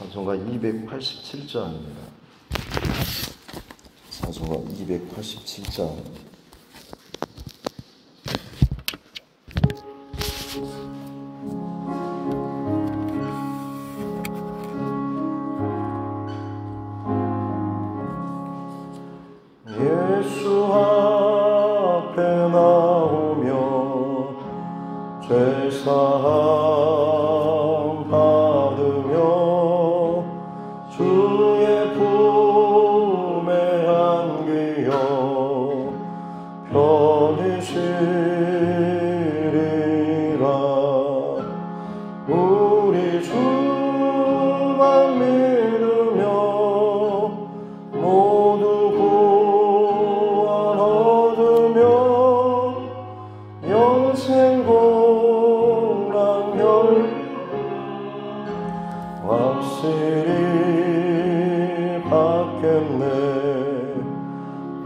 찬송가 287장입니다. 찬송가 287장. 예수 앞에 나오며 죄사함 받으며 주의 품에 안기어 편히 쉬리라. 우리 주만 믿으며 모두 구원 얻으며 영생 공락열 확실히 받겠네.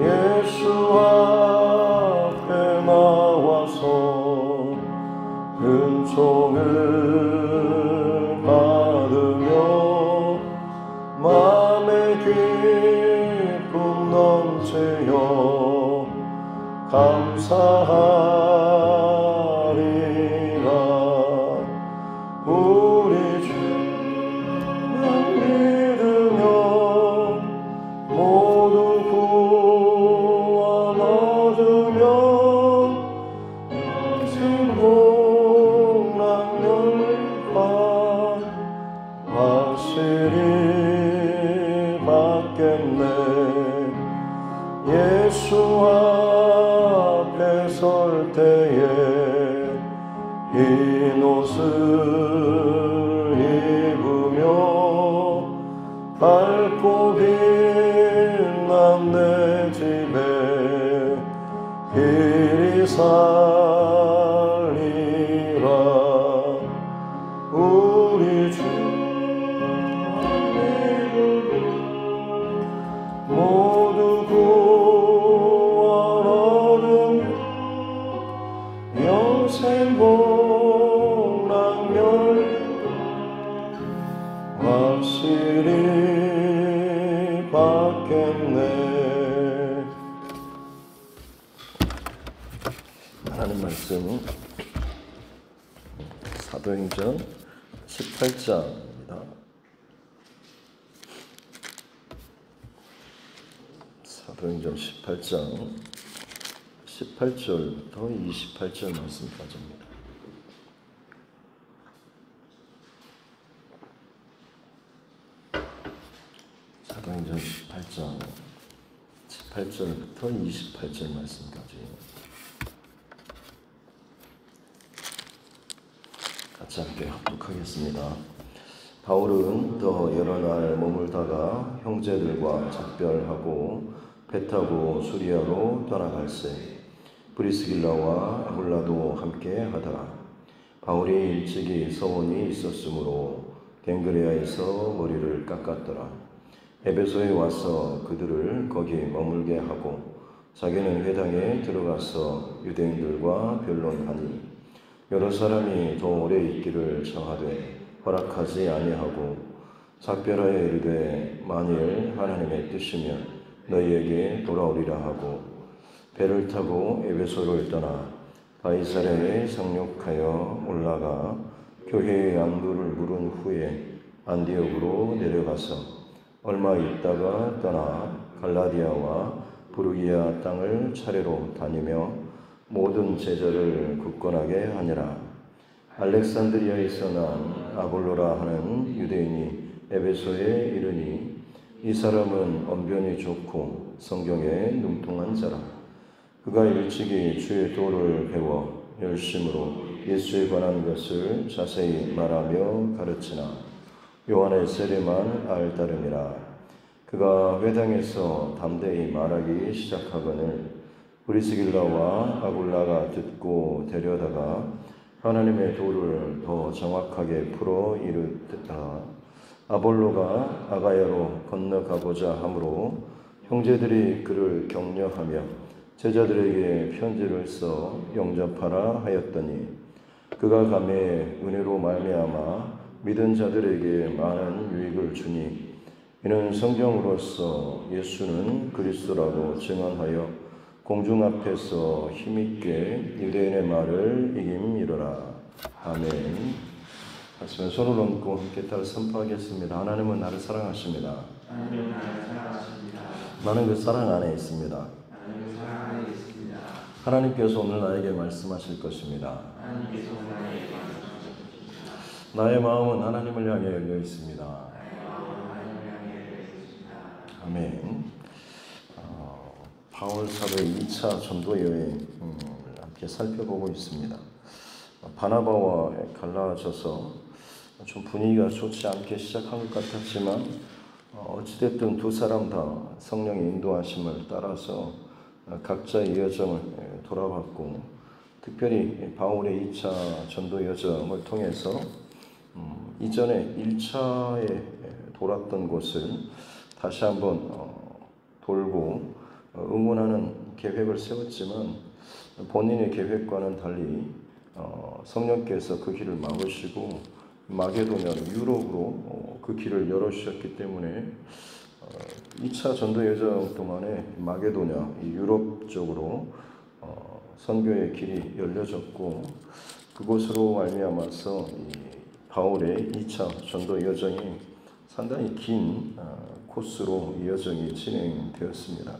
예수 앞에 나와서 은총을 받으며 마음의 기쁨 넘치며 감사하리라. 우리 주만 믿으며 모두 구원 얻으며 영생 공락열과 확실히 받겠네. 예수 앞에 설 때에 흰 옷을 입으며 밝고 빛난 내 집에 길이 살리라. 우리 주만 믿으며 모두 구원 얻으며 영생 공락열 확실히 받겠네. 하나님 말씀 사도행전 18장입니다. 사도행전 18장 18절부터 28절 말씀까지입니다. 사도행전 18장 18절부터 28절 말씀까지 같이 함께 합독하겠습니다. 바울은 더 여러 날 머물다가 형제들과 작별하고 배 타고 수리아로 떠나갈새 브리스길라와 아굴라도 함께 하더라. 바울이 일찍이 서원이 있었으므로 갱그레아에서 머리를 깎았더라. 에베소에 와서 그들을 거기 머물게 하고 자기는 회당에 들어가서 유대인들과 변론하니 여러 사람이 더 오래 있기를 청하되 허락하지 아니하고 작별하여 이르되 만일 하나님의 뜻이면 너희에게 돌아오리라 하고 배를 타고 에베소를 떠나 가이사랴에 상륙하여 올라가 교회의 안부를 물은 후에 안디옥으로 내려가서 얼마 있다가 떠나 갈라디아와 부르기아 땅을 차례로 다니며 모든 제자를 굳건하게 하니라. 알렉산드리아에서 난 아볼로라 하는 유대인이 에베소에 이르니 이 사람은 언변이 좋고 성경에 능통한 자라. 그가 일찍이 주의 도를 배워 열심으로 예수에 관한 것을 자세히 말하며 가르치나 요한의 세례만 알따름이라. 그가 회당에서 담대히 말하기 시작하거늘 브리스길라와 아굴라가 듣고 데려다가 하나님의 도를 더 정확하게 풀어 이르다. 아볼로가 아가야로 건너가고자 하므로 형제들이 그를 격려하며 제자들에게 편지를 써 영접하라 하였더니 그가 가매 은혜로 말미암아 믿은 자들에게 많은 유익을 주니 이는 성경으로서 예수는 그리스도라고 증언하여 공중 앞에서 힘있게 유대인의 말을 이김이로라. 아멘. 하시면 손을 얹고 함께 따라 선포하겠습니다. 하나님은 나를 사랑하십니다. 하나님은 나를 사랑하십니다. 나는 그 사랑 안에 있습니다. 나는 그 사랑 안에 있습니다. 하나님께서 오늘 나에게 말씀하실 것입니다. 하나님께서 오늘 나에게 말씀하실 것입니다. 나의 마음은 하나님을 향해 열려 있습니다. 나의 마음은 하나님을 향해 열려 있습니다. 아멘. 바울 사도의 2차 전도 여행 함께 살펴보고 있습니다. 바나바와 갈라져서 좀 분위기가 좋지 않게 시작한 것 같았지만 어찌됐든 두 사람 다 성령의 인도하심을 따라서 각자의 여정을 돌아봤고 특별히 바울의 2차 전도 여정을 통해서 이전에 1차에 돌았던 곳을 다시 한번 돌고 응원하는 계획을 세웠지만 본인의 계획과는 달리 성령께서 그 길을 막으시고 마게도냐 유럽으로 그 길을 열어주셨기 때문에 2차 전도 여정 동안에 마게도냐 유럽 쪽으로 선교의 길이 열려졌고 그곳으로 말미암아서 바울의 2차 전도 여정이 상당히 긴 코스로 이 여정이 진행되었습니다.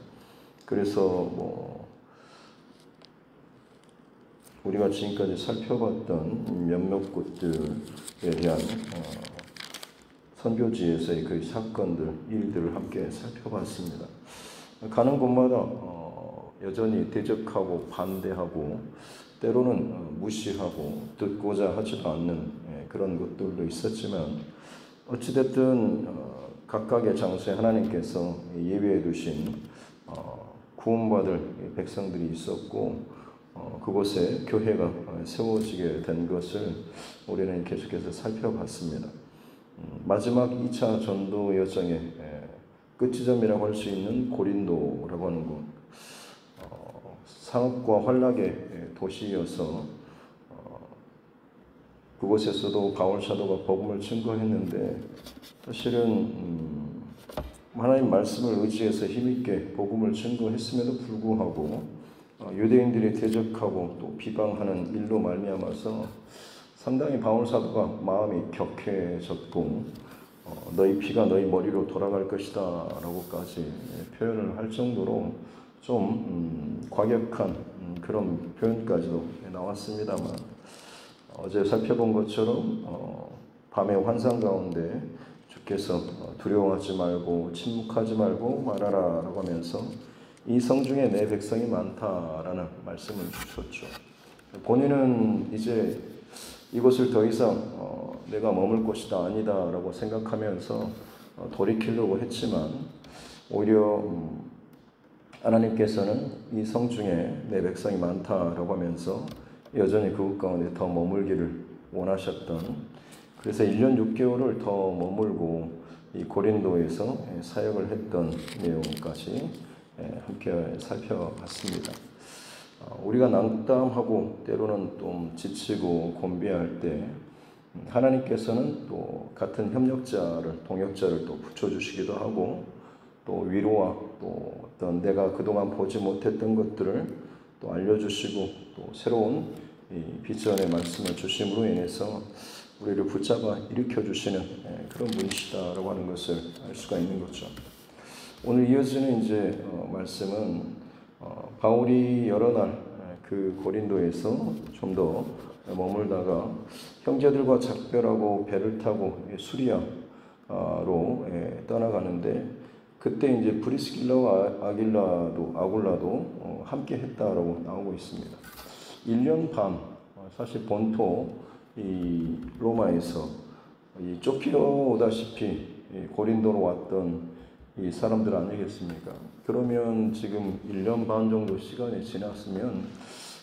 그래서 우리가 지금까지 살펴봤던 몇몇 곳들에 대한 선교지에서의 그 사건들, 일들을 함께 살펴봤습니다. 가는 곳마다 여전히 대적하고 반대하고 때로는 무시하고 듣고자 하지도 않는 그런 것들도 있었지만 어찌됐든 각각의 장소에 하나님께서 예비해 두신 구원받을 백성들이 있었고 그곳에 교회가 세워지게 된 것을 우리는 계속해서 살펴봤습니다. 마지막 2차 전도 여정의 끝지점이라고 할 수 있는 고린도라고 하는 곳, 상업과 환락의 도시여서 그곳에서도 바울 사도가 복음을 증거했는데 사실은 하나님 말씀을 의지해서 힘있게 복음을 증거했음에도 불구하고 유대인들이 대적하고 또 비방하는 일로 말미암아서 상당히 바울 사도가 마음이 격해졌고 너희 피가 너희 머리로 돌아갈 것이다 라고까지 표현을 할 정도로 좀 과격한 그런 표현까지도 나왔습니다만 어제 살펴본 것처럼 밤의 환상 가운데 주께서 두려워하지 말고 침묵하지 말고 말하라 라고 하면서 이 성중에 내 백성이 많다라는 말씀을 주셨죠. 본인은 이제 이곳을 더 이상 내가 머물 곳이다 아니다 라고 생각하면서 돌이키려고 했지만 오히려 하나님께서는 이 성중에 내 백성이 많다라고 하면서 여전히 그곳 가운데 더 머물기를 원하셨던, 그래서 1년 6개월을 더 머물고 이 고린도에서 사역을 했던 내용까지 함께 살펴봤습니다. 우리가 낙담하고 때로는 좀 지치고 곤비할 때 하나님께서는 또 같은 협력자를, 동역자를 또 붙여주시기도 하고 또 위로와 또 어떤 내가 그동안 보지 못했던 것들을 또 알려주시고 또 새로운 이 비전의 말씀을 주심으로 인해서 우리를 붙잡아 일으켜주시는 그런 분이시다라고 하는 것을 알 수가 있는 거죠. 오늘 이어지는 이제 말씀은 바울이 여러 날 그 고린도에서 좀 더 머물다가 형제들과 작별하고 배를 타고 수리아로 떠나가는데 그때 이제 브리스길라와 아굴라도 함께 했다라고 나오고 있습니다. 1년 반, 사실 본토 이 로마에서 이 쫓겨오다시피 고린도로 왔던 이 사람들 아니겠습니까? 그러면 지금 1년 반 정도 시간이 지났으면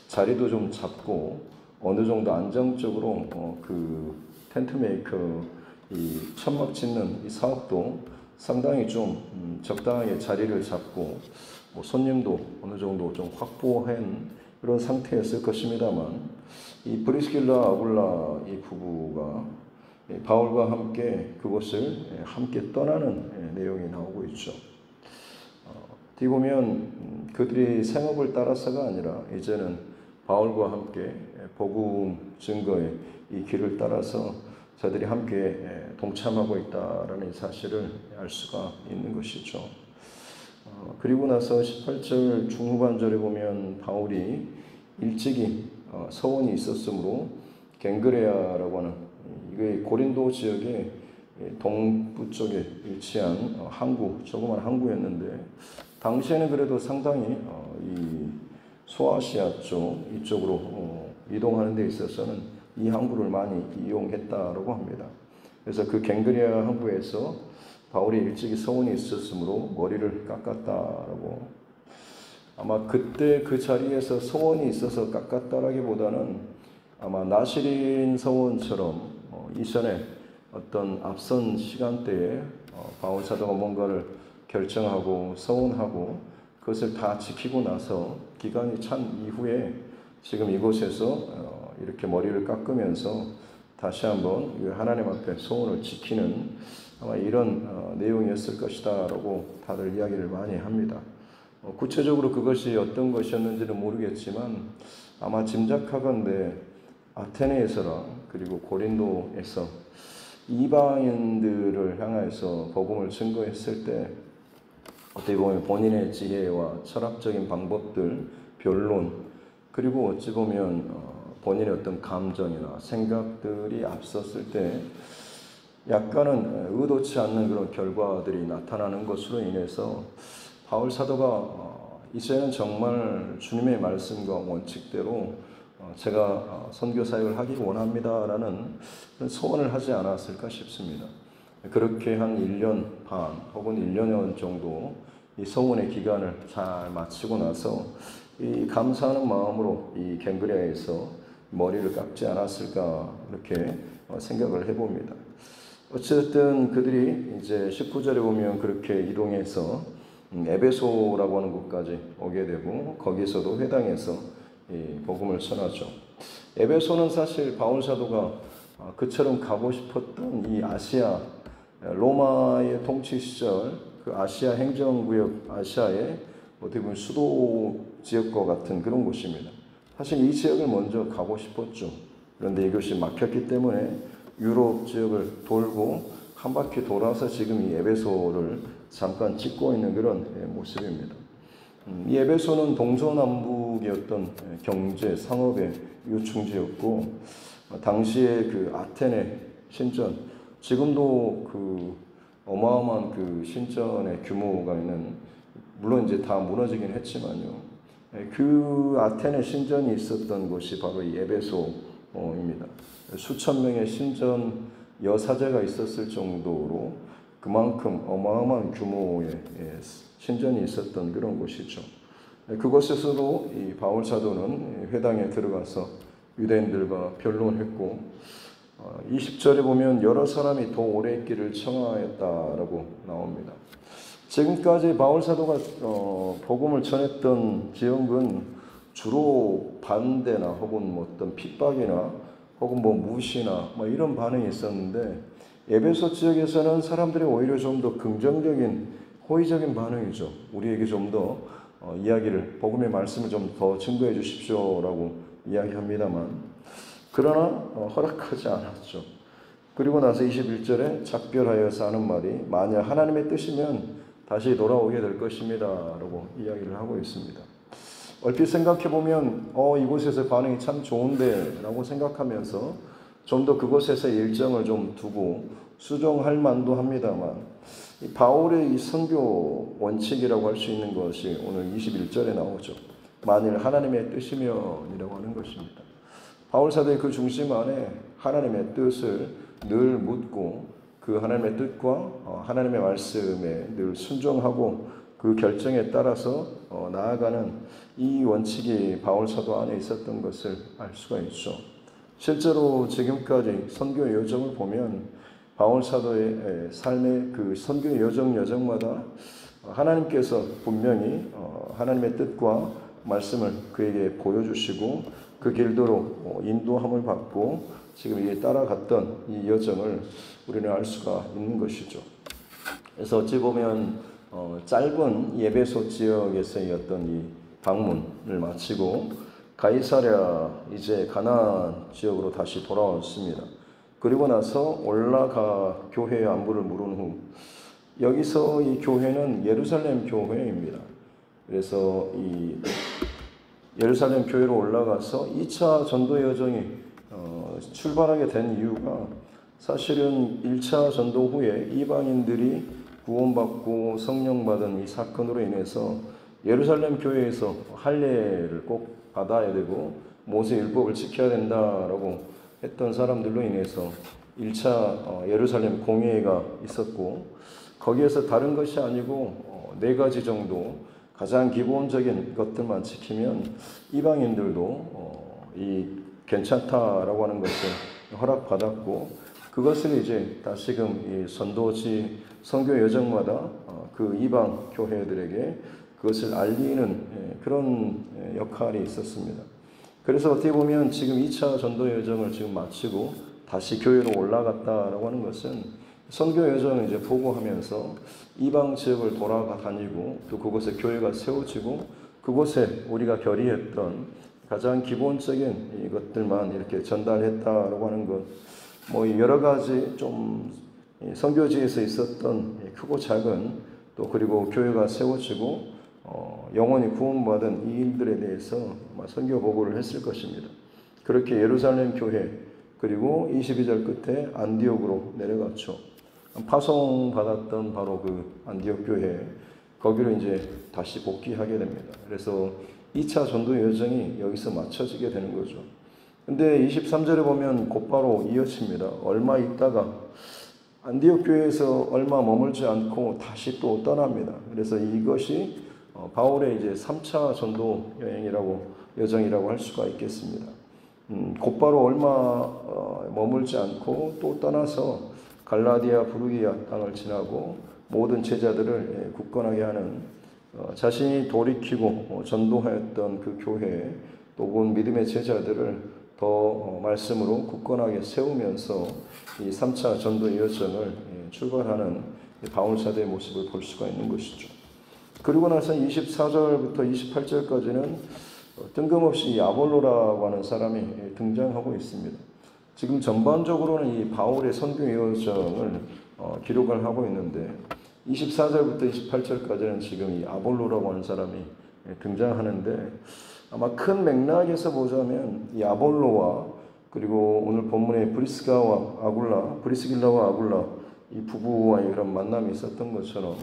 자리도 좀 잡고 어느 정도 안정적으로 그 텐트 메이커 이 천막 짓는 이 사업도 상당히 좀 적당하게 자리를 잡고 뭐 손님도 어느 정도 좀 확보한 그런 상태였을 것입니다만 이 브리스길라 아굴라 이 부부가 바울과 함께 그곳을 함께 떠나는 내용이 나오고 있죠. 어떻게 보면 그들이 생업을 따라서가 아니라 이제는 바울과 함께 복음 증거의 이 길을 따라서 저들이 함께 동참하고 있다라는 사실을 알 수가 있는 것이죠. 그리고 나서 18절 중후반절에 보면 바울이 일찍이 서원이 있었으므로 갱그레아라고 하는 이게 고린도 지역의 동부 쪽에 위치한 항구, 조그만 항구였는데 당시에는 그래도 상당히 이 소아시아 쪽 이쪽으로 이동하는 데 있어서는 이 항구를 많이 이용했다라고 합니다. 그래서 그 갱그레아 항구에서 바울이 일찍이 서원이 있었으므로 머리를 깎았다라고, 아마 그때 그 자리에서 서원이 있어서 깎았다라기보다는 아마 나시린 서원처럼 이전에 어떤 앞선 시간대에 바울 사도가 뭔가를 결정하고 서원하고 그것을 다 지키고 나서 기간이 찬 이후에 지금 이곳에서 이렇게 머리를 깎으면서 다시 한번 하나님 앞에 소원을 지키는 아마 이런 내용이었을 것이다라고 다들 이야기를 많이 합니다. 구체적으로 그것이 어떤 것이었는지는 모르겠지만 아마 짐작하건대 아테네에서랑 그리고 고린도에서 이방인들을 향해서 복음을 증거했을 때 어떻게 보면 본인의 지혜와 철학적인 방법들, 변론, 그리고 어찌 보면 본인의 어떤 감정이나 생각들이 앞섰을 때 약간은 의도치 않는 그런 결과들이 나타나는 것으로 인해서 바울 사도가 이제는 정말 주님의 말씀과 원칙대로 제가 선교 사역을 하기를 원합니다라는 소원을 하지 않았을까 싶습니다. 그렇게 한 1년 반 혹은 1년여 정도 이 소원의 기간을 잘 마치고 나서 이 감사하는 마음으로 이 갱그레아에서 머리를 깎지 않았을까 이렇게 생각을 해봅니다. 어쨌든 그들이 이제 19절에 보면 그렇게 이동해서 에베소라고 하는 곳까지 오게 되고 거기서도 회당에서 이 복음을 전하죠. 에베소는 사실 바울 사도가 그처럼 가고 싶었던 이 아시아 로마의 통치 시절 그 아시아 행정구역, 아시아의 어떻게 보면 수도 지역과 같은 그런 곳입니다. 사실 이 지역을 먼저 가고 싶었죠. 그런데 이것이 막혔기 때문에 유럽 지역을 돌고 한 바퀴 돌아서 지금 이 에베소를 잠깐 찍고 있는 그런 모습입니다. 이 에베소는 동서남북의 어떤 경제, 상업의 요충지였고, 당시에 그 아테네 신전, 지금도 그 어마어마한 그 신전의 규모가 있는, 물론 이제 다 무너지긴 했지만요. 그 아테네 신전이 있었던 곳이 바로 이 에베소입니다. 수천 명의 신전 여사제가 있었을 정도로 그만큼 어마어마한 규모의 신전이 있었던 그런 곳이죠. 그곳에서도 이 바울 사도는 회당에 들어가서 유대인들과 변론했고, 20절에 보면 여러 사람이 더 오래 있기를 청하였다라고 나옵니다. 지금까지 바울 사도가 복음을 전했던 지역은 주로 반대나 혹은 뭐 어떤 핍박이나 혹은 뭐 무시나 뭐 이런 반응이 있었는데, 에베소 지역에서는 사람들이 오히려 좀 더 긍정적인 호의적인 반응이죠. 우리에게 좀 더 이야기를, 복음의 말씀을 좀 더 증거해 주십시오라고 이야기합니다만, 그러나 허락하지 않았죠. 그리고 나서 21절에 작별하여서 하는 말이 만약 하나님의 뜻이면 다시 돌아오게 될 것입니다 라고 이야기를 하고 있습니다. 얼핏 생각해보면 이곳에서 반응이 참 좋은데 라고 생각하면서 좀 더 그곳에서 일정을 좀 두고 수정할 만도 합니다만, 바울의 이 선교 원칙이라고 할 수 있는 것이 오늘 21절에 나오죠. 만일 하나님의 뜻이면이라고 하는 것입니다. 바울 사도의 그 중심 안에 하나님의 뜻을 늘 묻고 그 하나님의 뜻과 하나님의 말씀에 늘 순종하고 그 결정에 따라서 나아가는 이 원칙이 바울 사도 안에 있었던 것을 알 수가 있죠. 실제로 지금까지 선교 여정을 보면 바울 사도의 삶의 그 선교 여정마다 하나님께서 분명히 하나님의 뜻과 말씀을 그에게 보여주시고 그 길도로 인도함을 받고 지금 이게 따라갔던 이 여정을 우리는 알 수가 있는 것이죠. 그래서 어찌 보면 짧은 에베소 지역에서의 어떤 이 방문을 마치고 가이사랴 이제 가나안 지역으로 다시 돌아왔습니다. 그리고 나서 올라가 교회의 안부를 물은 후 여기서 이 교회는 예루살렘 교회입니다. 그래서 이 예루살렘 교회로 올라가서 2차 전도 여정이 출발하게 된 이유가 사실은 1차 전도 후에 이방인들이 구원받고 성령받은 이 사건으로 인해서 예루살렘 교회에서 할례를 꼭 받아야 되고 모세 율법을 지켜야 된다라고 했던 사람들로 인해서 1차 예루살렘 공회가 있었고, 거기에서 다른 것이 아니고 4가지 정도 가장 기본적인 것들만 지키면 이방인들도 이 괜찮다라고 하는 것을 허락받았고, 그것을 이제 다시금 이 선교 여정마다 그 이방 교회들에게 그것을 알리는 그런 역할이 있었습니다. 그래서 어떻게 보면 지금 2차 전도 여정을 지금 마치고 다시 교회로 올라갔다라고 하는 것은 선교 여정을 이제 보고하면서 이방 지역을 돌아가 다니고 또 그곳에 교회가 세워지고 그곳에 우리가 결의했던 가장 기본적인 이것들만 이렇게 전달했다라고 하는 것, 뭐 여러 가지 좀 선교지에서 있었던 크고 작은 또 그리고 교회가 세워지고 영원히 구원받은 이 일들에 대해서 선교 보고를 했을 것입니다. 그렇게 예루살렘 교회 그리고 22절 끝에 안디옥으로 내려갔죠. 파송받았던 바로 그 안디옥 교회, 거기로 이제 다시 복귀하게 됩니다. 그래서 2차 전도 여정이 여기서 마쳐지게 되는 거죠. 근데 23절에 보면 곧바로 이어집니다. 얼마 있다가 안디옥 교회에서 얼마 머물지 않고 다시 또 떠납니다. 그래서 이것이 바울의 이제 3차 전도 여정이라고 할 수가 있겠습니다. 곧바로 얼마 머물지 않고 또 떠나서 갈라디아, 부르기아 땅을 지나고 모든 제자들을 굳건하게 하는 자신이 돌이키고 전도하였던 그 교회 또 온 믿음의 제자들을 더 말씀으로 굳건하게 세우면서 이 3차 전도 여정을 출발하는 바울 사도의 모습을 볼 수가 있는 것이죠. 그리고 나서 24절부터 28절까지는 뜬금없이 이 아볼로라고 하는 사람이 등장하고 있습니다. 지금 전반적으로는 이 바울의 선교 여정을 기록을 하고 있는데 24절부터 28절까지는 지금 이 아볼로라고 하는 사람이 등장하는데 아마 큰 맥락에서 보자면 이 아볼로와 그리고 오늘 본문의 브리스길라와 아굴라 이 부부와의 그런 만남이 있었던 것처럼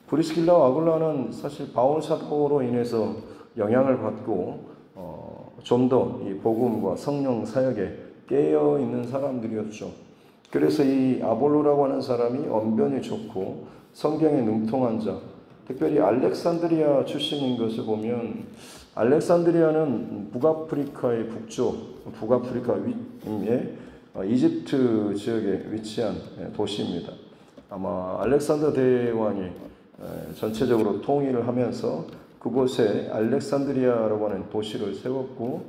브리스길라와 아굴라는 사실 바울 사도로 인해서 영향을 받고 좀 더 이 복음과 성령 사역에 깨어 있는 사람들이었죠. 그래서 이 아볼로라고 하는 사람이 언변이 좋고 성경에 능통한 자, 특별히 알렉산드리아 출신인 것을 보면 알렉산드리아는 북아프리카의 북아프리카 위에 이집트 지역에 위치한 도시입니다. 아마 알렉산더 대왕이 전체적으로 통일을 하면서 그곳에 알렉산드리아라고 하는 도시를 세웠고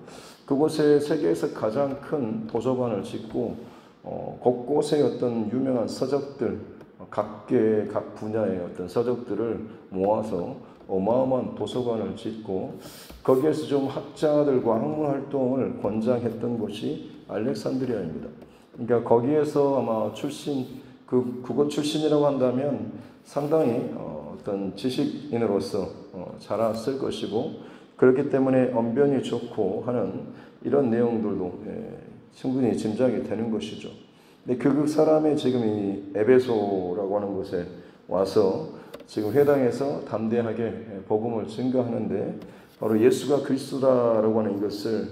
그곳에 세계에서 가장 큰 도서관을 짓고 곳곳에 어떤 유명한 서적들 각 분야의 어떤 서적들을 모아서 어마어마한 도서관을 짓고 거기에서 좀 학자들과 학문 활동을 권장했던 곳이 알렉산드리아입니다. 그러니까 거기에서 아마 그곳 출신이라고 한다면 상당히 어떤 지식인으로서 자랐을 것이고 그렇기 때문에 언변이 좋고 하는 이런 내용들도 충분히 짐작이 되는 것이죠. 근데 그 사람이 지금 이 에베소라고 하는 곳에 와서 지금 회당에서 담대하게 복음을 증거하는데 바로 예수가 그리스도라고 하는 이것을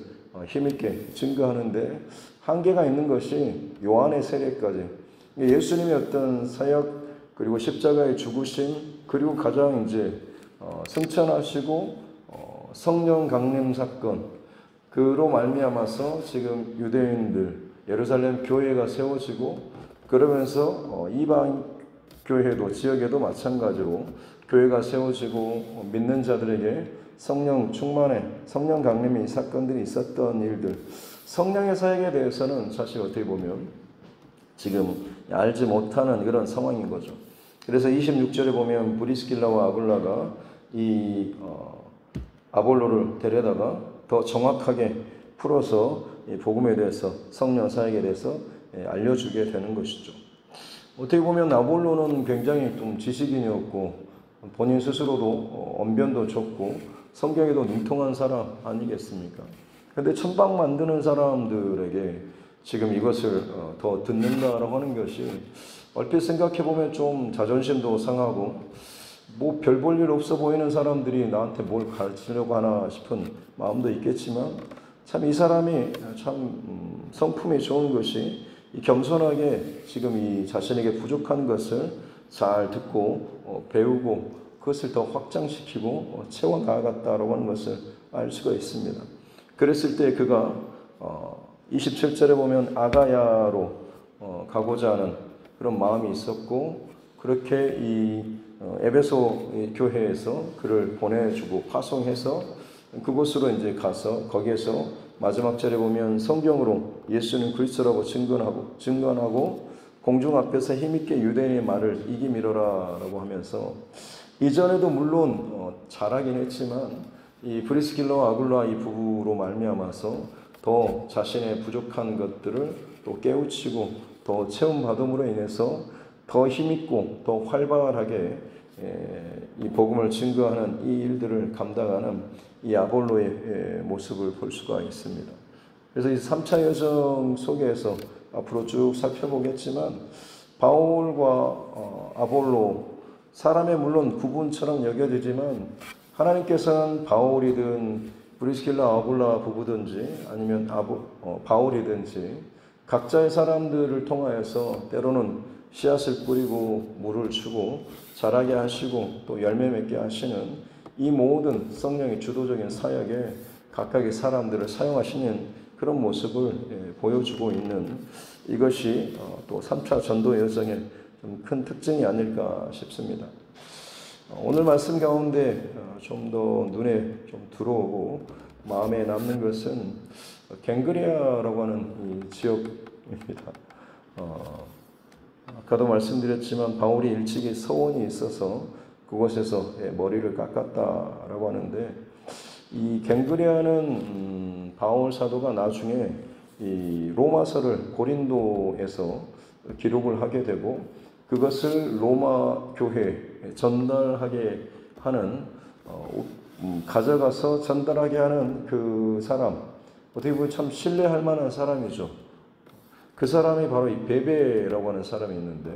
힘있게 증거하는데 한계가 있는 것이 요한의 세례까지 예수님의 어떤 사역 그리고 십자가의 죽으심 그리고 가장 이제 승천하시고 성령 강림 사건 그로 말미암아서 지금 유대인들 예루살렘 교회가 세워지고 그러면서 이방 교회도 지역에도 마찬가지로 교회가 세워지고 믿는 자들에게 성령 충만의 성령 강림의 사건들이 있었던 일들 성령의 사역에 대해서는 사실 어떻게 보면 지금 알지 못하는 그런 상황인 거죠. 그래서 26절에 보면 브리스길라와 아굴라가 이 아볼로를 데려다가 더 정확하게 풀어서 이 복음에 대해서 성령 사역에 대해서 알려주게 되는 것이죠. 어떻게 보면 아볼로는 굉장히 좀 지식인이었고 본인 스스로도 언변도 좋고 성경에도 능통한 사람 아니겠습니까? 그런데 천방 만드는 사람들에게 지금 이것을 더 듣는다라고 하는 것이 얼핏 생각해 보면 좀 자존심도 상하고 뭐 별 볼 일 없어 보이는 사람들이 나한테 뭘 가르치려고 하나 싶은 마음도 있겠지만 참 이 사람이 참 성품이 좋은 것이 겸손하게 지금 이 자신에게 부족한 것을 잘 듣고 배우고 그것을 더 확장시키고 채워나가갔다라고 하는 것을 알 수가 있습니다. 그랬을 때 그가 27절에 보면 아가야로 가고자 하는 그런 마음이 있었고 그렇게 이 에베소 교회에서 그를 보내주고 파송해서 그곳으로 이제 가서 거기에서 마지막 절에 보면 성경으로 예수는 그리스도라고 증언하고 공중 앞에서 힘있게 유대인의 말을 이기미러라라고 하면서 이전에도 물론 잘하긴 했지만 이 브리스길라와 아굴라 이 부부로 말미암아서 더 자신의 부족한 것들을 또 깨우치고 더 체험받음으로 인해서 더 힘있고 더 활발하게 이 복음을 증거하는 이 일들을 감당하는 이 아볼로의 모습을 볼 수가 있습니다. 그래서 이 3차 여정 속에서 앞으로 쭉 살펴보겠지만 바울과 아볼로 사람의 물론 구분처럼 여겨지지만 하나님께서는 바울이든 브리스길라 아굴라 부부든지 아니면 바울이든지 각자의 사람들을 통하여서 때로는 씨앗을 뿌리고 물을 주고 자라게 하시고 또 열매 맺게 하시는 이 모든 성령의 주도적인 사역에 각각의 사람들을 사용하시는 그런 모습을 보여주고 있는 이것이 또 3차 전도 여정의 좀 큰 특징이 아닐까 싶습니다. 오늘 말씀 가운데 좀 더 눈에 좀 들어오고 마음에 남는 것은 갱그리아라고 하는 이 지역입니다. 아까도 말씀드렸지만 바울이 일찍이 서원이 있어서 그곳에서 머리를 깎았다라고 하는데, 이 갱그레아는 바울 사도가 나중에 이 로마서를 고린도에서 기록을 하게 되고 그것을 로마 교회에 전달하게 하는 가져가서 전달하게 하는 그 사람, 어떻게 보면 참 신뢰할 만한 사람이죠. 그 사람이 바로 이 베베라고 하는 사람이 있는데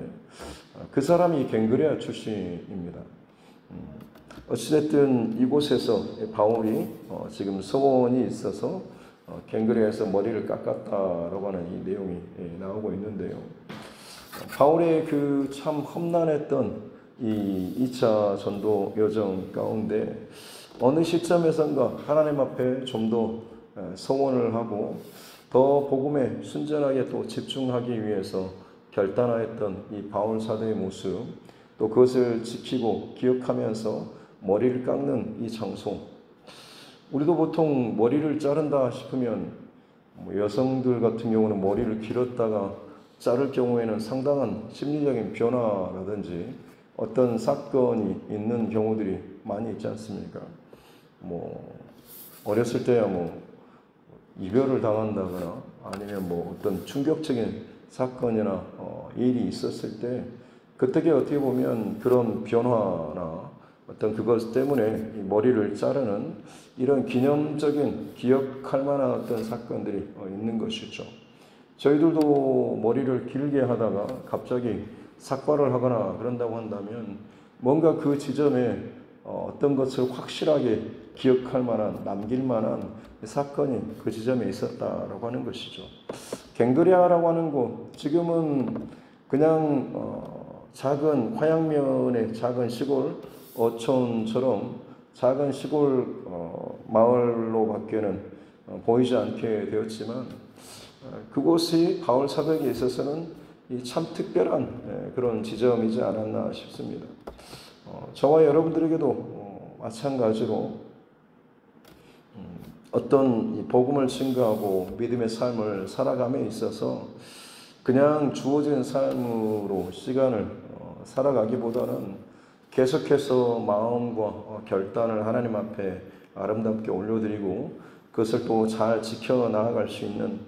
그 사람이 갱그레아 출신입니다. 어찌됐든 이곳에서 바울이 지금 서원이 있어서 갱그레아에서 머리를 깎았다라고 하는 이 내용이 나오고 있는데요. 바울의 그 참 험난했던 이 2차 전도 여정 가운데 어느 시점에선가 하나님 앞에 좀 더 서원을 하고 더 복음에 순전하게 또 집중하기 위해서 결단하였던 이 바울 사도의 모습, 또 그것을 지키고 기억하면서 머리를 깎는 이 장소. 우리도 보통 머리를 자른다 싶으면 여성들 같은 경우는 머리를 길었다가 자를 경우에는 상당한 심리적인 변화라든지 어떤 사건이 있는 경우들이 많이 있지 않습니까? 어렸을 때야 이별을 당한다거나 아니면 어떤 충격적인 사건이나 일이 있었을 때 그때 어떻게 보면 그런 변화나 어떤 그것 때문에 머리를 자르는 이런 기념적인 기억할 만한 어떤 사건들이 있는 것이죠. 저희들도 머리를 길게 하다가 갑자기 삭발을 하거나 그런다고 한다면 뭔가 그 지점에 어떤 것을 확실하게 기억할 만한, 남길 만한 사건이 그 지점에 있었다라고 하는 것이죠. 갱그레아라고 하는 곳, 지금은 그냥 작은 화양면의 작은 시골 어촌처럼 작은 시골 마을로밖에는 보이지 않게 되었지만 그곳이 바울 사도에게 있어서는 참 특별한 그런 지점이지 않았나 싶습니다. 저와 여러분들에게도 마찬가지로 어떤 복음을 증거하고 믿음의 삶을 살아감에 있어서 그냥 주어진 삶으로 시간을 살아가기보다는 계속해서 마음과 결단을 하나님 앞에 아름답게 올려드리고 그것을 또 잘 지켜나갈 수 있는,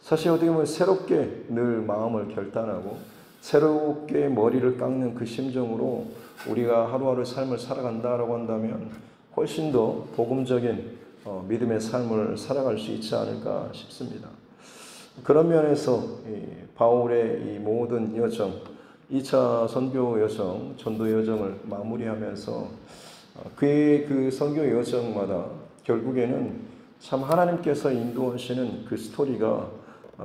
사실 어떻게 보면 새롭게 늘 마음을 결단하고 새롭게 머리를 깎는 그 심정으로 우리가 하루하루 삶을 살아간다라고 한다면 훨씬 더 복음적인 믿음의 삶을 살아갈 수 있지 않을까 싶습니다. 그런 면에서 바울의 이 모든 여정, 2차 선교 여정, 전도 여정을 마무리하면서 그의 그 선교 여정마다 결국에는 참 하나님께서 인도하시는 그 스토리가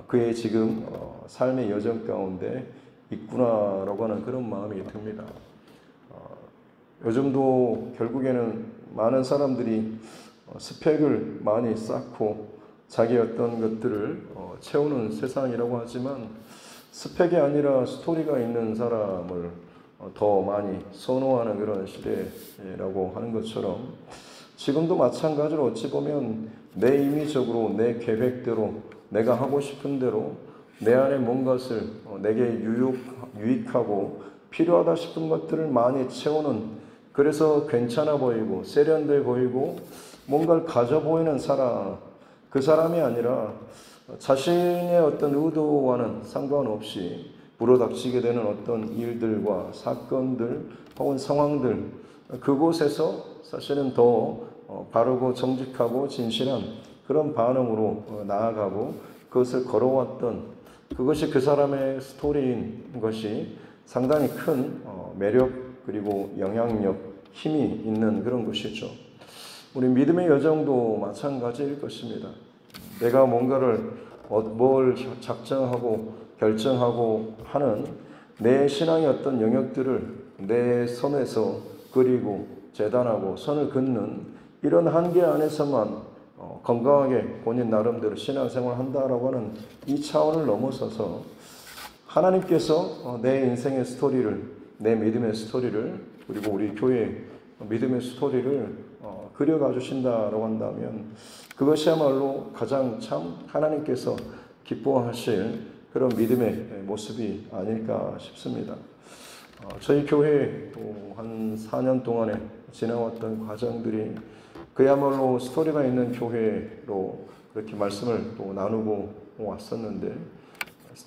그의 지금 삶의 여정 가운데 있구나라고 하는 그런 마음이 듭니다. 요즘도 결국에는 많은 사람들이 스펙을 많이 쌓고 자기 어떤 것들을 채우는 세상이라고 하지만 스펙이 아니라 스토리가 있는 사람을 더 많이 선호하는 그런 시대라고 하는 것처럼 지금도 마찬가지로 어찌 보면 내 임의적으로 내 계획대로 내가 하고 싶은 대로 내 안에 뭔가를 내게 유익하고 필요하다 싶은 것들을 많이 채우는, 그래서 괜찮아 보이고 세련돼 보이고 뭔가를 가져 보이는 사람, 그 사람이 아니라 자신의 어떤 의도와는 상관없이 불어닥치게 되는 어떤 일들과 사건들 혹은 상황들, 그곳에서 사실은 더 바르고 정직하고 진실한 그런 반응으로 나아가고 그것을 걸어왔던, 그것이 그 사람의 스토리인 것이 상당히 큰 매력 그리고 영향력, 힘이 있는 그런 것이죠. 우리 믿음의 여정도 마찬가지일 것입니다. 내가 뭔가를 뭘 작정하고 결정하고 하는 내 신앙의 어떤 영역들을 내 선에서 그리고 재단하고 선을 긋는 이런 한계 안에서만 건강하게 본인 나름대로 신앙생활을 한다라고 하는 이 차원을 넘어서서 하나님께서 내 인생의 스토리를, 내 믿음의 스토리를, 그리고 우리 교회 믿음의 스토리를 그려가 주신다라고 한다면 그것이야말로 가장 참 하나님께서 기뻐하실 그런 믿음의 모습이 아닐까 싶습니다. 저희 교회 또 한 4년 동안에 지나왔던 과정들이 그야말로 스토리가 있는 교회로 그렇게 말씀을 또 나누고 왔었는데,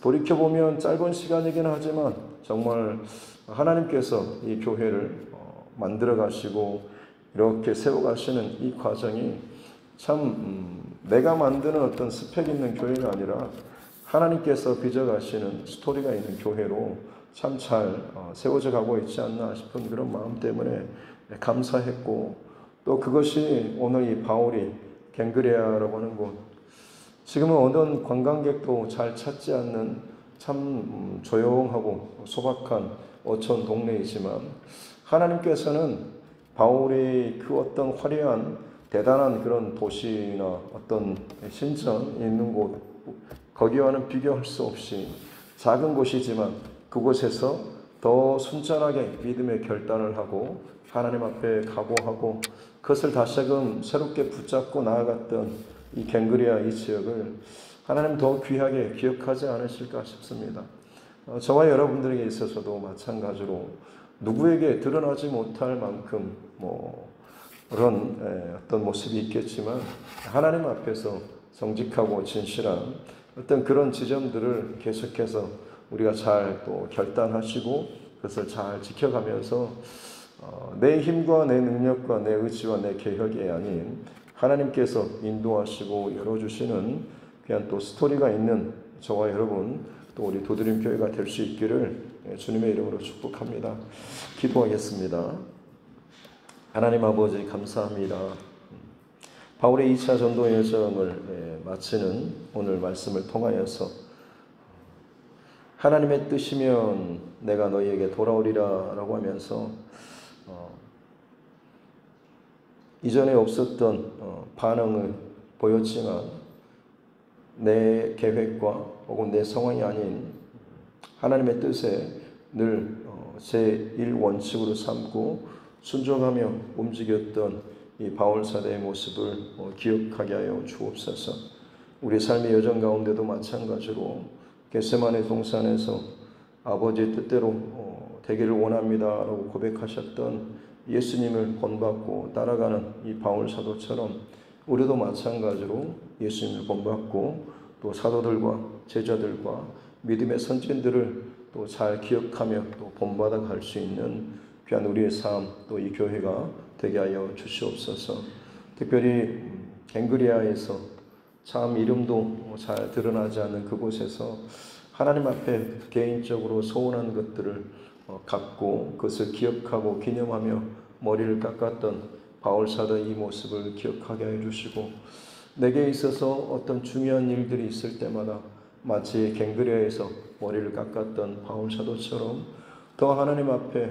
돌이켜보면 짧은 시간이긴 하지만 정말 하나님께서 이 교회를 만들어 가시고 이렇게 세워 가시는 이 과정이 참 내가 만드는 어떤 스펙 있는 교회가 아니라 하나님께서 빚어 가시는 스토리가 있는 교회로 참 잘 세워져 가고 있지 않나 싶은 그런 마음 때문에 감사했고, 또 그것이 오늘 이 바울이 갱그레아라고 하는 곳, 지금은 어떤 관광객도 잘 찾지 않는 참 조용하고 소박한 어촌 동네이지만, 하나님께서는 바울이 그 어떤 화려한 대단한 그런 도시나 어떤 신전이 있는 곳, 거기와는 비교할 수 없이 작은 곳이지만 그곳에서 더 순전하게 믿음의 결단을 하고 하나님 앞에 각오하고 그것을 다시금 새롭게 붙잡고 나아갔던 이 갱그리아 이 지역을 하나님 더 귀하게 기억하지 않으실까 싶습니다. 저와 여러분들에게 있어서도 마찬가지로 누구에게 드러나지 못할 만큼 그런 어떤 모습이 있겠지만, 하나님 앞에서 정직하고 진실한 어떤 그런 지점들을 계속해서 우리가 잘 또 결단하시고 그것을 잘 지켜가면서 내 힘과 내 능력과 내 의지와 내 계획이 아닌 하나님께서 인도하시고 열어주시는 그냥 또 스토리가 있는 저와 여러분, 또 우리 도드림교회가 될 수 있기를 주님의 이름으로 축복합니다. 기도하겠습니다. 하나님 아버지 감사합니다. 바울의 2차 전도 여정을 마치는 오늘 말씀을 통하여서 하나님의 뜻이면 내가 너희에게 돌아오리라 라고 하면서 이전에 없었던 반응을 보였지만 내 계획과 혹은 내 상황이 아닌 하나님의 뜻에 늘 제1원칙으로 삼고 순종하며 움직였던 이 바울 사도의 모습을 기억하게 하여 주옵소서. 우리 삶의 여정 가운데도 마찬가지로 겟세마네 동산에서 아버지의 뜻대로 되기를 원합니다라고 고백하셨던 예수님을 본받고 따라가는 이 바울 사도처럼 우리도 마찬가지로 예수님을 본받고 또 사도들과 제자들과 믿음의 선진들을 또 잘 기억하며 또 본받아 갈 수 있는 귀한 우리의 삶, 또 이 교회가 되게 하여 주시옵소서. 특별히 갱그리아에서 참 이름도 잘 드러나지 않는 그곳에서 하나님 앞에 개인적으로 소원한 것들을 갖고 그것을 기억하고 기념하며 머리를 깎았던 바울 사도의 이 모습을 기억하게 해주시고, 내게 있어서 어떤 중요한 일들이 있을 때마다 마치 갱그레아에서 머리를 깎았던 바울 사도처럼 더 하나님 앞에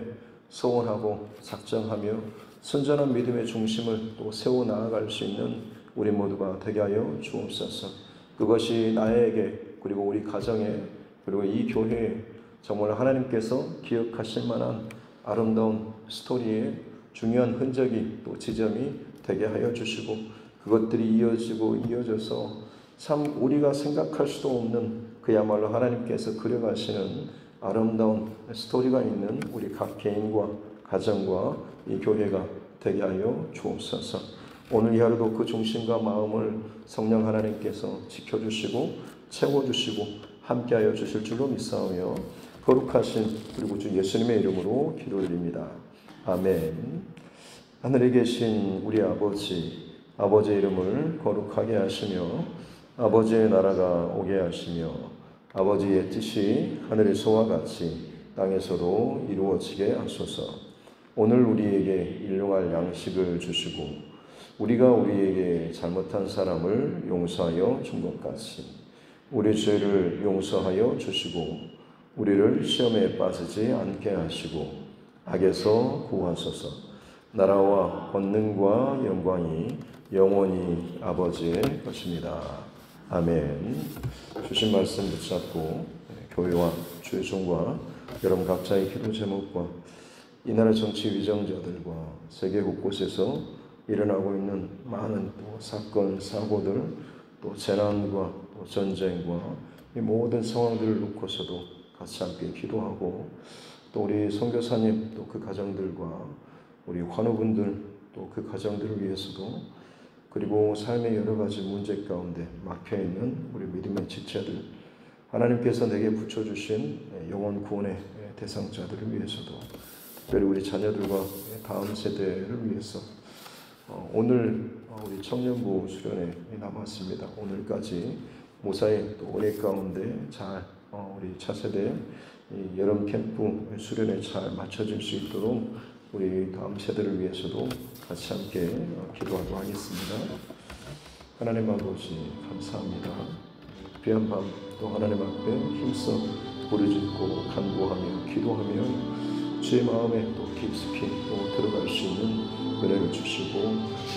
소원하고 작정하며 순전한 믿음의 중심을 또 세워 나아갈 수 있는 우리 모두가 되게 하여 주옵소서. 그것이 나에게, 그리고 우리 가정에, 그리고 이 교회에 정말 하나님께서 기억하실 만한 아름다운 스토리의 중요한 흔적이 또 지점이 되게 하여 주시고, 그것들이 이어지고 이어져서 참 우리가 생각할 수도 없는 그야말로 하나님께서 그려가시는 아름다운 스토리가 있는 우리 각 개인과 가정과 이 교회가 되게 하여 주옵소서. 오늘 이 하루도 그 중심과 마음을 성령 하나님께서 지켜주시고 채워주시고 함께하여 주실 줄로 믿사오며 거룩하신 그리고 주 예수님의 이름으로 기도드립니다. 아멘. 하늘에 계신 우리 아버지, 아버지의 이름을 거룩하게 하시며 아버지의 나라가 오게 하시며 아버지의 뜻이 하늘에서와 같이 땅에서도 이루어지게 하소서. 오늘 우리에게 일용할 양식을 주시고 우리가 우리에게 잘못한 사람을 용서하여 준 것 같이 우리 죄를 용서하여 주시고 우리를 시험에 빠지지 않게 하시고 악에서 구하소서. 나라와 권능과 영광이 영원히 아버지의 것입니다. 아멘. 주신 말씀 붙잡고 교회와 주의 종과 여러분 각자의 기도 제목과 이 나라 정치 위정자들과 세계 곳곳에서 일어나고 있는 많은 또 사건, 사고들, 또 재난과 또 전쟁과 이 모든 상황들을 놓고서도 같이 함께 기도하고 또 우리 선교사님 또 그 가정들과 우리 환우분들 또 그 가정들을 위해서도 그리고 삶의 여러 가지 문제 가운데 막혀있는 우리 믿음의 지체들 하나님께서 내게 붙여주신 영혼 구원의 대상자들을 위해서도 특별히 우리 자녀들과 다음 세대를 위해서 오늘 우리 청년부 수련회 남았습니다. 오늘까지 무사히 또 은혜 가운데 잘 우리 차세대 여름 캠프 수련회 잘 마쳐질 수 있도록 우리 다음 세대를 위해서도 같이 함께 기도하도록 하겠습니다. 하나님 아버지 감사합니다. 귀한 밤 또 하나님 앞에 힘써 부르짖고 간구하며 기도하며 주의 마음에 또 깊숙이 또 들어갈 수 있는 은혜를 주시고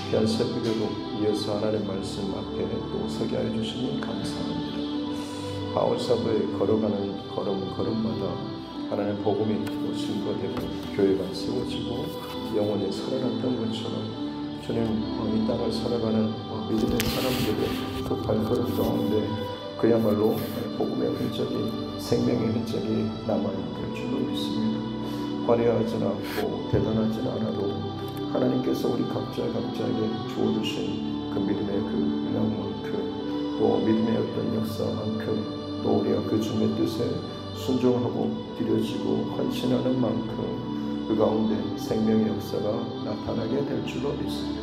귀한 새벽에도 이어서 하나님 말씀 앞에 또 서게 하여 주시니 감사합니다. 바울 사도에 걸어가는 걸음마다 하나님의 복음이 또 증거되고 교회가 세워지고 영혼이 살아났던 것처럼 주님 이 땅을 살아가는 믿음의 사람들의 그 발걸음 가운데 그야말로 복음의 흔적이 생명의 흔적이 남아있을 줄로 믿습니다. 화려하지는 않고 대단하지는 않아도 하나님께서 우리 각자에게 주어주신 그 믿음의 그 은혜만큼 또 믿음의 어떤 역사만큼 또 우리가 그 주님의 뜻에 순종하고 드려지고 헌신하는 만큼 그 가운데 생명의 역사가 나타나게 될 줄로 믿습니다.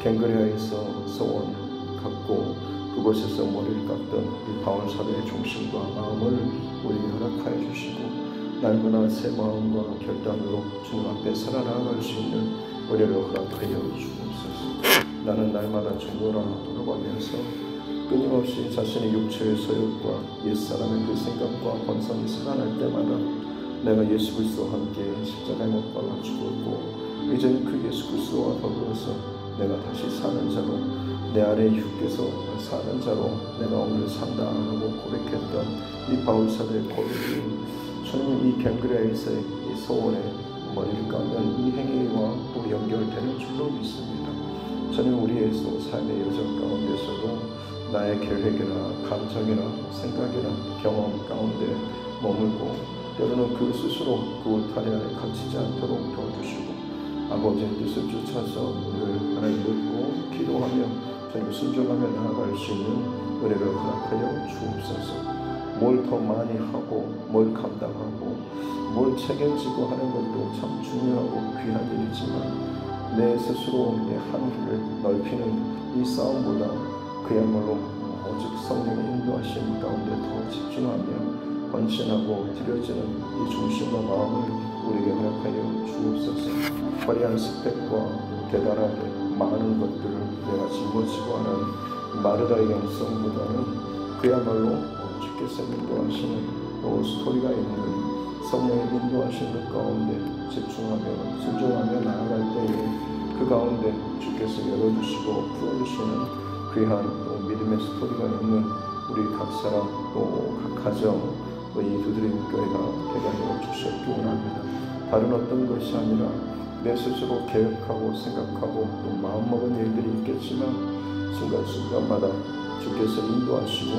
갱그레아에서 서원 갖고 그곳에서 머리를 깎던 이 바울 사도의 중심과 마음을 우리에게 허락하여 주시고 날마다 새 마음과 결단으로 주님 앞에 살아나갈 수 있는 은혜를 허락하여 주옵소서. 나는 날마다 죽노라 돌아가면서 끊임없이 자신의 육체의 소욕과 옛사람의 그 생각과 본성이 살아날 때마다 내가 예수 그리스도와 함께 십자가에 못 박아 죽었고 이제는 그 예수 그리스도와 더불어서 내가 다시 사는 자로 내 아래 주께서 사는 자로 내가 오늘 산다라고 고백했던 이 바울 사도의 고백이 주님 이 갱그레아에서의 이 소원에 머리를 깎는 이 행위와 또 연결되는 줄로 믿습니다. 저는 우리의 삶의 여정 가운데서도 나의 계획이나 감정이나 생각이나 경험 가운데 머물고 때로는 그 스스로 그 울타리 안에 갇히지 않도록 도와주시고 아버지의 뜻을 쫓아서 우리를 하나님 믿고 기도하며 저는 순종하며 나아갈 수 있는 은혜를 허락하여 주옵소서. 뭘 더 많이 하고 뭘 감당하고 뭘 책임지고 하는 것도 참 중요하고 귀한 일이지만 내 스스로 내 한계를 넓히는 이 싸움보다 그야말로 오직 성령의 인도하심 가운데 더 집중하며 헌신하고 드려지는 이 중심과 마음을 우리에게 허락하여 주옵소서. 화려한 스펙과 대단하게 많은 것들을 내가 짊어지고 하는 마르다의 영성보다는 그야말로 주께서 인도하시는 또 스토리가 있는 성령의 인도하시는 것 가운데 집중하며 순종하며 나아갈 때에 그 가운데 주께서 열어주시고 풀어주시는 귀한 또 믿음의 스토리가 있는 우리 각 사람 또 각 가정 이 두드림 교회가 되게 하여 주셨기 원합니다. 다른 어떤 것이 아니라 내 스스로 계획하고 생각하고 또 마음먹은 일들이 있겠지만 순간순간마다 주께서 인도하시고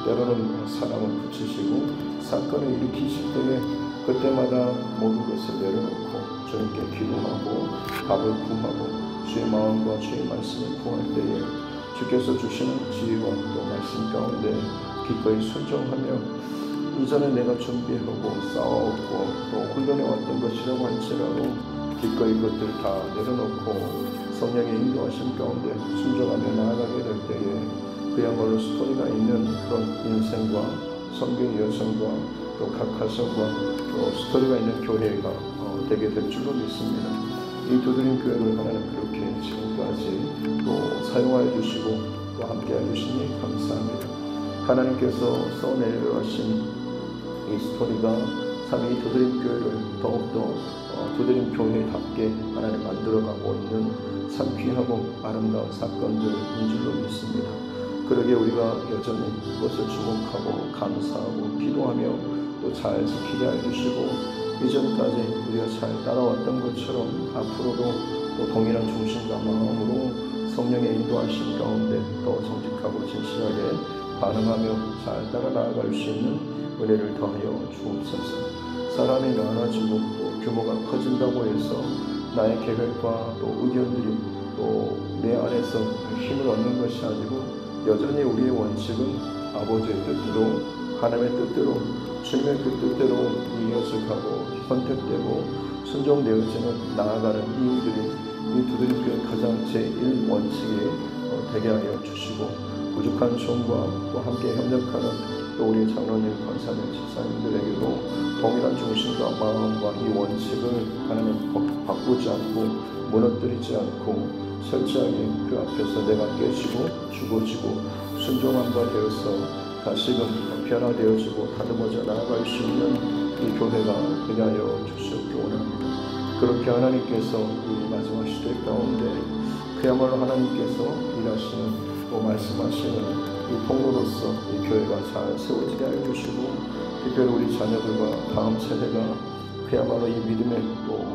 때로는 사람을 붙이시고 사건을 일으키실 때에 그때마다 모든 것을 내려놓고 주님께 기도하고 답을 구하고 주의 마음과 주의 말씀을 구할 때에 주께서 주시는 지혜와 또 말씀 가운데 기꺼이 순종하며 이전에 내가 준비하고 쌓아왔고 또 훈련해왔던 것이라고 할지라도 기꺼이 그것들 다 내려놓고 성령의 인도하심 가운데 순종하며 나아가게 될 때에 그야말로 스토리가 있는 그런 인생과 성경 여정과 또 각 가정과 또 스토리가 있는 교회가 되게 될 줄로 믿습니다. 이 두드림 교회를 하나님 그렇게 지금까지 또 사용하여 주시고 또 함께 해주시니 감사합니다. 하나님께서 써내려 하신 이 스토리가 참 이 두드림 교회를 더욱더 두드림 교회답게 하나님 만들어가고 있는 참 귀하고 아름다운 사건들인 줄로 믿습니다. 그러기에 우리가 여전히 그것을 주목하고 감사하고 기도하며 또 잘 지키게 해주시고 이전까지 우리가 잘 따라왔던 것처럼 앞으로도 또 동일한 중심과 마음으로 성령의 인도하심 가운데 더 정직하고 진실하게 반응하며 잘 따라 나아갈 수 있는 은혜를 더하여 주옵소서. 사람이 많아지고 또 규모가 커진다고 해서 나의 계획과 또 의견들이 또 내 안에서 힘을 얻는 것이 아니고 여전히 우리의 원칙은 아버지의 뜻대로 하나님의 뜻대로 주님의 그 뜻대로 이어져가고 선택되고 순종되어지는 나아가는 이유들이 이 두드림교회 가장 제1원칙이 되게 하여 주시고 부족한 종과 또 함께 협력하는 또 우리 장로님, 권사님, 집사님들에게도 동일한 중심과 마음과 이 원칙을 하나님 바꾸지 않고 무너뜨리지 않고 철저하게 그 앞에서 내가 깨지고 죽어지고 순종한 바 되어서 다시금 변화되어지고 다듬어져 나아갈 수 있는 이 교회가 되게 하여 주시옵기 원합니다. 그렇게 하나님께서 이 마지막 시대 가운데 그야말로 하나님께서 일하시는 또 말씀하시는 이 통로로서 이 교회가 잘 세워지게 하여 주시고 특별히 우리 자녀들과 다음 세대가 그야말로 이 믿음의 또